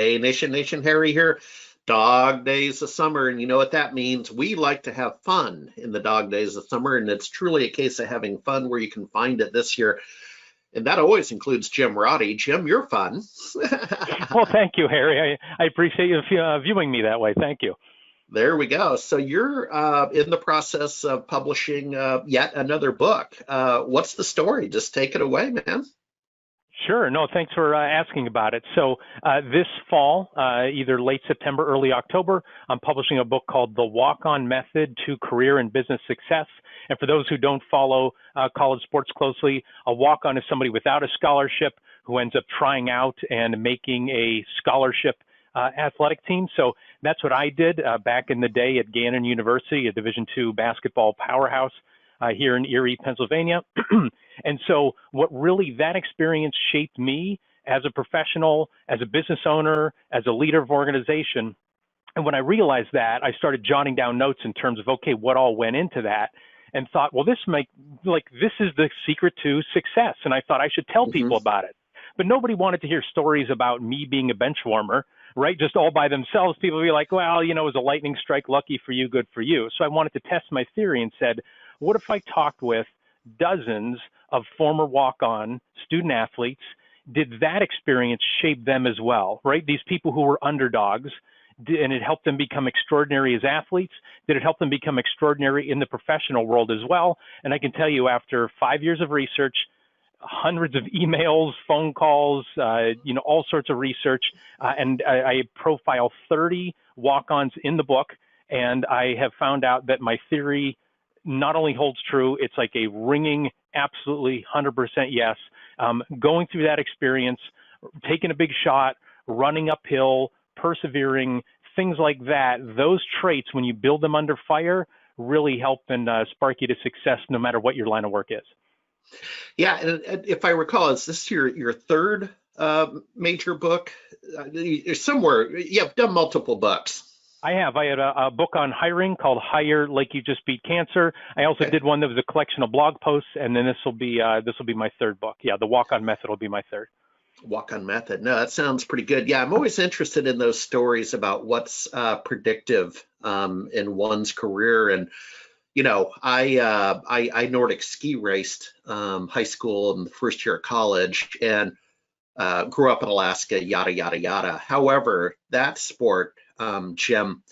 Hey, Nation, Harry here. Dog days of summer, and you know what that means. We like to have fun in the dog days of summer, and it's truly a case of having fun where you can find it this year. And that always includes Jim Roddy. Jim, you're fun. Well, thank you, Harry. I appreciate you viewing me that way. Thank you. There we go. So you're in the process of publishing yet another book. What's the story? Just take it away, man. Sure. No, thanks for asking about it. So this fall, either late September, early October, I'm publishing a book called The Walk-On Method to Career and Business Success. And for those who don't follow college sports closely, a walk-on is somebody without a scholarship who ends up trying out and making a scholarship athletic team. So that's what I did back in the day at Gannon University, a Division II basketball powerhouse here in Erie, Pennsylvania. And so what really that experience shaped me as a professional, as a business owner, as a leader of organization. And when I realized that, I started jotting down notes in terms of, okay, what all went into that, and thought, well, this is the secret to success. And I thought I should tell Hmm. people about it. But nobody wanted to hear stories about me being a bench warmer, right? Just all by themselves. People would be like, well, it was a lightning strike, lucky for you, good for you. So I wanted to test my theory and said, what if I talked with dozens of former walk-on student athletes? Did that experience shape them as well, right? These people who were underdogs, and it helped them become extraordinary as athletes? Did it help them become extraordinary in the professional world as well? And I can tell you, after 5 years of research, hundreds of emails, phone calls, all sorts of research, and I profile 30 walk-ons in the book, and I have found out that my theory not only holds true, it's like a ringing, absolutely 100% yes. Going through that experience, taking a big shot, running uphill, persevering, things like that, those traits, when you build them under fire, really help and spark you to success no matter what your line of work is. Yeah, and if I recall, is this your third major book? Somewhere you've done multiple books. I have. I had a book on hiring called Hire Like You Just Beat Cancer. I also Okay. did one that was a collection of blog posts, and then this will be my third book. Yeah, the Walk On Method will be my third. Walk-on method. No, that sounds pretty good. Yeah, I'm always interested in those stories about what's predictive in one's career. And I Nordic ski raced high school and the first year of college, and grew up in Alaska. Yada yada yada. However, that sport, Jim,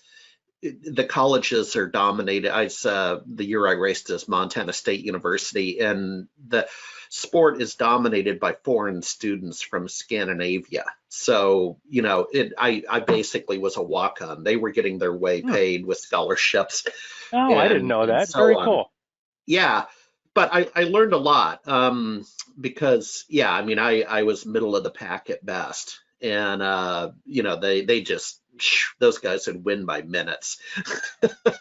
the colleges are dominated. The year I raced is Montana State University, and the sport is dominated by foreign students from Scandinavia. So, I basically was a walk-on. They were getting their way Hmm. paid with scholarships Oh, I didn't and know and that. so Very on. cool. Yeah, but I learned a lot because, yeah, I mean, I was middle of the pack at best, and they just those guys would win by minutes.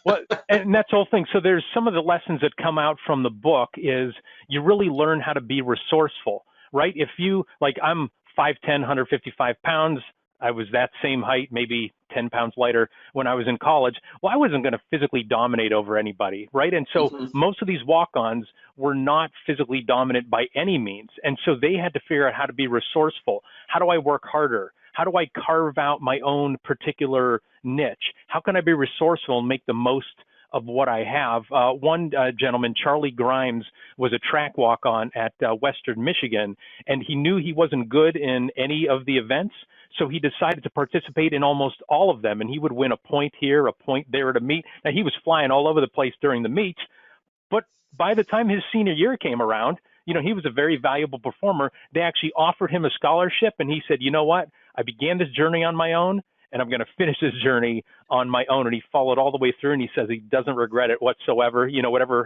Well, and that's the whole thing. So there's some of the lessons that come out from the book is you really learn how to be resourceful, right? If you, like, I'm 5'10", 155 pounds. I was that same height, maybe 10 pounds lighter when I was in college. Well, I wasn't going to physically dominate over anybody, right? And so Hmm. most of these walk-ons were not physically dominant by any means. And so they had to figure out how to be resourceful. How do I work harder? How do I carve out my own particular niche? How can I be resourceful and make the most of what I have? One gentleman, Charlie Grimes, was a track walk-on at Western Michigan, and he knew he wasn't good in any of the events, so he decided to participate in almost all of them, and he would win a point here, a point there at a meet. Now, he was flying all over the place during the meets, but by the time his senior year came around, he was a very valuable performer. They actually offered him a scholarship, and he said, you know what? I began this journey on my own, and I'm going to finish this journey on my own. And he followed all the way through, and he says he doesn't regret it whatsoever,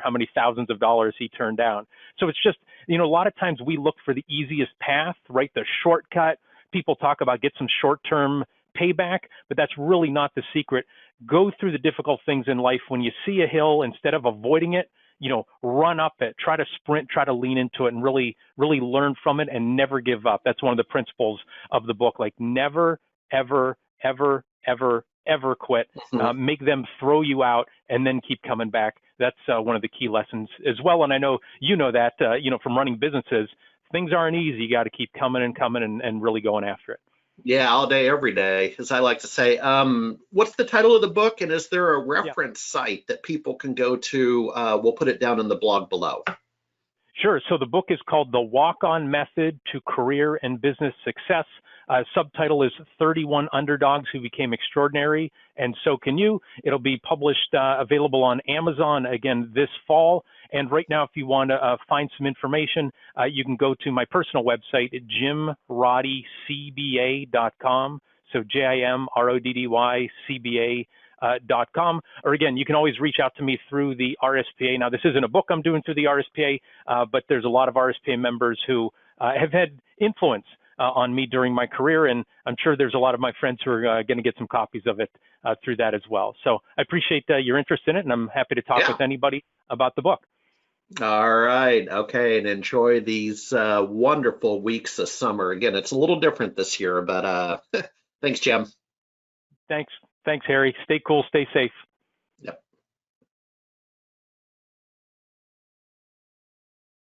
how many thousands of dollars he turned down. So it's just, a lot of times we look for the easiest path, right? The shortcut. People talk about get some short-term payback, but that's really not the secret. Go through the difficult things in life. When you see a hill, instead of avoiding it, run up it, try to sprint, try to lean into it, and really, really learn from it and never give up. That's one of the principles of the book. Like, never, ever, ever, ever, ever quit. Make them throw you out and then keep coming back. That's one of the key lessons as well. And I know that, from running businesses, things aren't easy. You got to keep coming and coming and really going after it. Yeah, all day, every day, as I like to say. What's the title of the book, and is there a Yeah. reference site that people can go to? We'll put it down in the blog below. Sure. So the book is called The Walk-On Method to Career and Business Success. Subtitle is 31 Underdogs Who Became Extraordinary, and So Can You. It'll be published, available on Amazon again this fall. And right now, if you want to find some information, you can go to my personal website, jimroddycba.com. So JIMRODDYCBA .com, or again, you can always reach out to me through the RSPA. Now, this isn't a book I'm doing through the RSPA, but there's a lot of RSPA members who have had influence on me during my career, and I'm sure there's a lot of my friends who are going to get some copies of it through that as well. So I appreciate your interest in it, and I'm happy to talk Yeah. with anybody about the book. All right. Okay. And enjoy these wonderful weeks of summer. Again, it's a little different this year, but thanks, Jim. Thanks, Harry. Stay cool, stay safe.